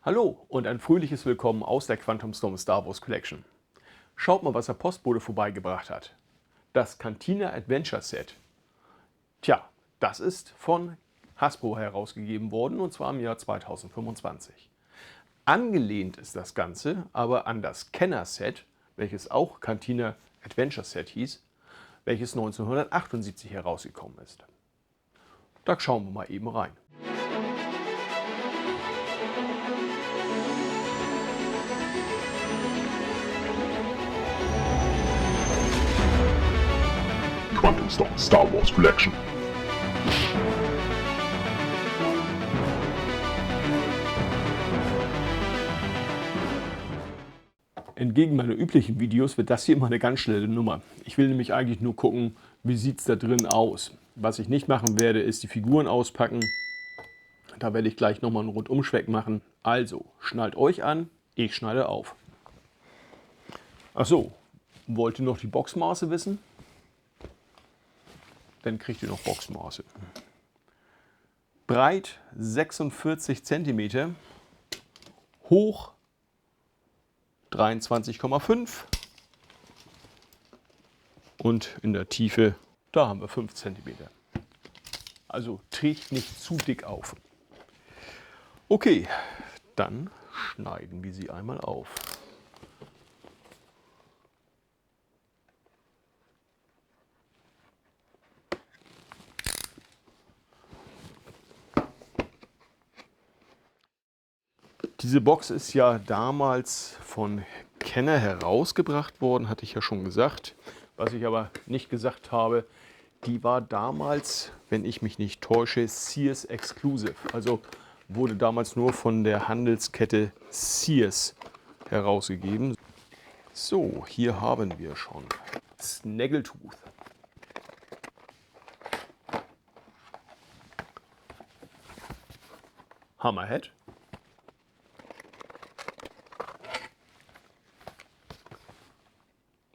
Hallo und ein fröhliches Willkommen aus der Quantum Storm Star Wars Collection. Schaut mal, was der Postbote vorbeigebracht hat. Das Cantina Adventure Set. Tja, das ist von Hasbro herausgegeben worden und zwar im Jahr 2025. Angelehnt ist das Ganze aber an das Kenner Set, welches auch Cantina Adventure Set hieß, welches 1978 herausgekommen ist. Da schauen wir mal eben rein. Quantum Storm Star Wars Collection. Entgegen meiner üblichen Videos wird das hier immer eine ganz schnelle Nummer. Ich will nämlich eigentlich nur gucken, wie sieht es da drin aus. Was ich nicht machen werde, ist die Figuren auspacken. Da werde ich gleich nochmal einen Rundumschwenk machen. Also, schnallt euch an, ich schneide auf. Achso, wollt ihr noch die Boxmaße wissen? Dann kriegt ihr noch Boxmaße. Breit 46 cm, hoch 23,5 und in der Tiefe, da haben wir 5 cm. Also trägt nicht zu dick auf. Okay, dann schneiden wir sie einmal auf. Diese Box ist ja damals von Kenner herausgebracht worden, hatte ich ja schon gesagt. Was ich aber nicht gesagt habe, die war damals, wenn ich mich nicht täusche, Sears Exclusive. Also wurde damals nur von der Handelskette Sears herausgegeben. So, hier haben wir schon Snaggletooth. Hammerhead.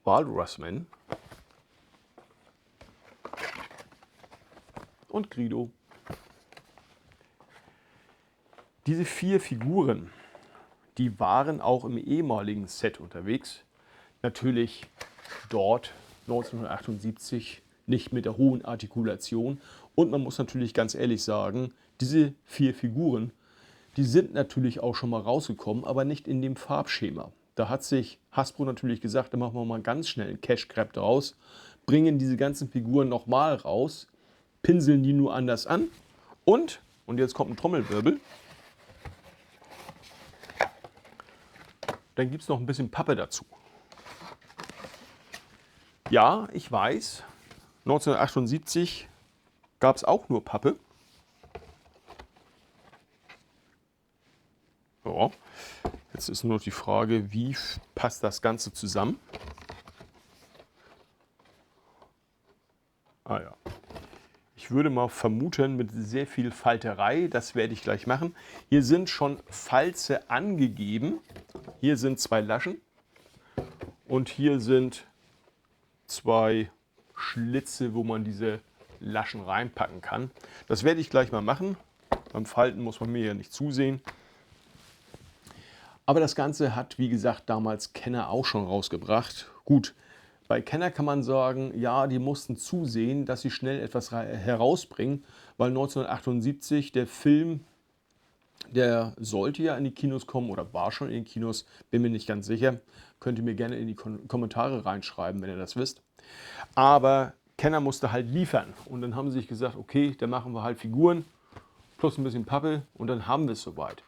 Walrusman und Greedo. Diese 4 Figuren, die waren auch im ehemaligen Set unterwegs. Natürlich dort 1978 nicht mit der hohen Artikulation. Und man muss natürlich ganz ehrlich sagen, diese 4 Figuren, die sind natürlich auch schon mal rausgekommen, aber nicht in dem Farbschema. Da hat sich Hasbro natürlich gesagt, da machen wir mal ganz schnell einen Cash Grab draus, bringen diese ganzen Figuren nochmal raus, pinseln die nur anders an und jetzt kommt ein Trommelwirbel, dann gibt es noch ein bisschen Pappe dazu. Ja, ich weiß, 1978 gab es auch nur Pappe. Ja. Jetzt ist nur noch die Frage, wie passt das Ganze zusammen? Ah ja. Ich würde mal vermuten, mit sehr viel Falterei, das werde ich gleich machen. Hier sind schon Falze angegeben. Hier sind 2 Laschen und hier sind 2 Schlitze, wo man diese Laschen reinpacken kann. Das werde ich gleich mal machen. Beim Falten muss man mir ja nicht zusehen. Aber das Ganze hat, wie gesagt, damals Kenner auch schon rausgebracht. Gut, bei Kenner kann man sagen, ja, die mussten zusehen, dass sie schnell etwas herausbringen, weil 1978 der Film, der sollte ja in die Kinos kommen oder war schon in den Kinos, bin mir nicht ganz sicher. Könnt ihr mir gerne in die Kommentare reinschreiben, wenn ihr das wisst. Aber Kenner musste halt liefern und dann haben sie sich gesagt, okay, dann machen wir halt Figuren plus ein bisschen Pappe und dann haben wir es soweit.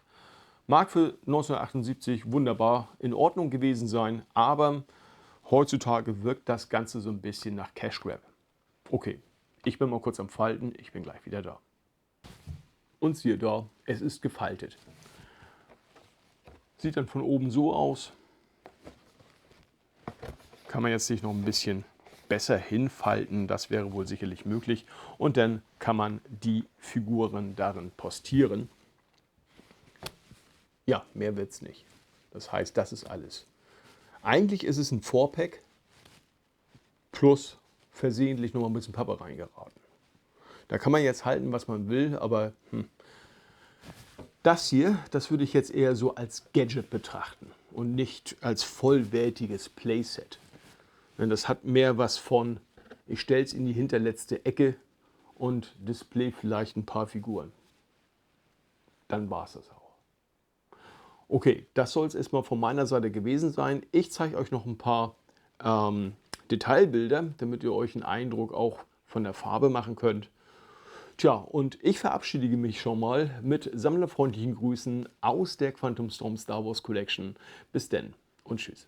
Mag für 1978 wunderbar in Ordnung gewesen sein, aber heutzutage wirkt das Ganze so ein bisschen nach Cash Grab. Okay, ich bin mal kurz am Falten, ich bin gleich wieder da. Und siehe da, es ist gefaltet. Sieht dann von oben so aus. Kann man jetzt sich noch ein bisschen besser hinfalten, das wäre wohl sicherlich möglich. Und dann kann man die Figuren darin postieren. Ja, mehr wird es nicht. Das heißt, das ist alles. Eigentlich ist es ein 4-Pack plus versehentlich noch mal ein bisschen Pappe reingeraten. Da kann man jetzt halten, was man will, aber Das hier, das würde ich jetzt eher so als Gadget betrachten und nicht als vollwertiges Playset. Denn das hat mehr was von, ich stelle es in die hinterletzte Ecke und display vielleicht ein paar Figuren. Dann war es das auch. Okay, das soll es erstmal von meiner Seite gewesen sein. Ich zeige euch noch ein paar Detailbilder, damit ihr euch einen Eindruck auch von der Farbe machen könnt. Tja, und ich verabschiede mich schon mal mit sammlerfreundlichen Grüßen aus der Quantum Storm Star Wars Collection. Bis denn und tschüss.